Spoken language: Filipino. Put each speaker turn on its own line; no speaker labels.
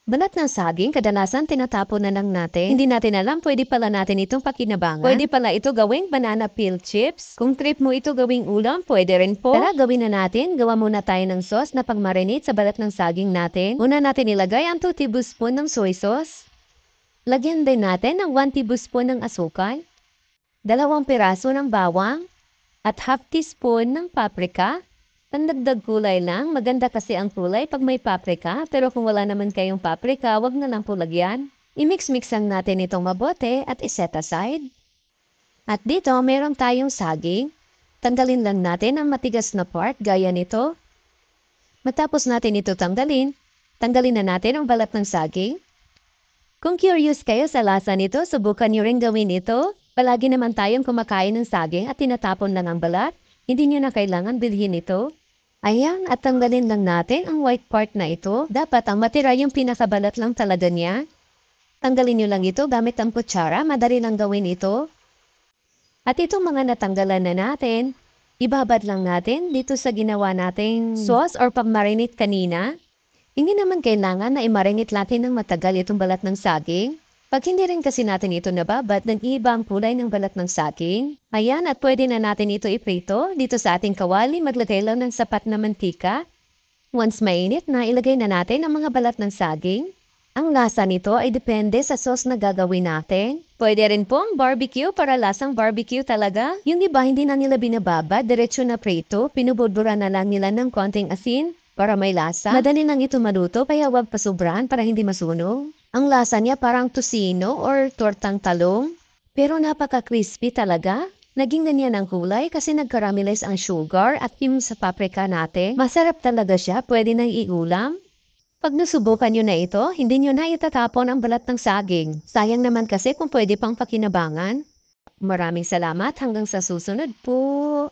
Balat ng saging, kadalasan tinatapon na lang natin. Hindi natin alam, pwede pala natin itong pakinabangan. Pwede pala ito gawing banana peel chips. Kung trip mo ito gawing ulam, pwede rin po. Tara, gawin na natin. Gawa muna tayo ng sauce na pang-marinate sa balat ng saging natin. Una natin ilagay ang 2 tablespoon ng soy sauce. Lagyan din natin ng 1 tablespoon ng asukal, 2 piraso ng bawang, at half teaspoon ng paprika. Pandagdag kulay lang, maganda kasi ang kulay pag may paprika, pero kung wala naman kayong paprika, wag na lang po lagyan. I-mix-mix lang natin itong mabuti at iset aside. At dito, meron tayong saging. Tanggalin lang natin ang matigas na part gaya nito. Matapos natin ito tanggalin na natin ang balat ng saging. Kung curious kayo sa lasa nito, subukan nyo rin gawin ito. Palagi naman tayong kumakain ng saging at tinatapon lang ang balat. Hindi nyo na kailangan bilhin ito. Ayan, at tanggalin lang natin ang white part na ito. Dapat ang matira yung pinakabalat lang talaga niya. Tanggalin nyo lang ito gamit ang kutsara. Madali lang gawin ito. At itong mga natanggalan na natin, ibabad lang natin dito sa ginawa nating sauce or pang-marinate kanina. Hindi naman kailangan na i-marinate natin ng matagal itong balat ng saging. Pag hindi rin kasi natin ito nababad, nag-iiba ang kulay ng balat ng saging. Ayan, at pwede na natin ito iprito. Dito sa ating kawali, maglagay lang ng sapat na mantika. Once mainit na, ilagay na natin ang mga balat ng saging. Ang lasa nito ay depende sa sauce na gagawin natin. Pwede rin po ang barbecue para lasang barbecue talaga. Yung iba hindi na nila binababad, diretso na prito, pinubudbura na lang nila ng konting asin para may lasa. Madali lang ito maluto, kaya wag pasubrahan para hindi masunog. Ang lasa niya parang tocino or tortang talong. Pero napaka-crispy talaga. Naging ganyan ang kulay kasi nag-caramelize ang sugar at yung sa paprika natin. Masarap talaga siya, pwede nang iulam. Pag nasubukan nyo na ito, hindi nyo na itatapon ang balat ng saging. Sayang naman kasi kung pwede pang pakinabangan. Maraming salamat, hanggang sa susunod po.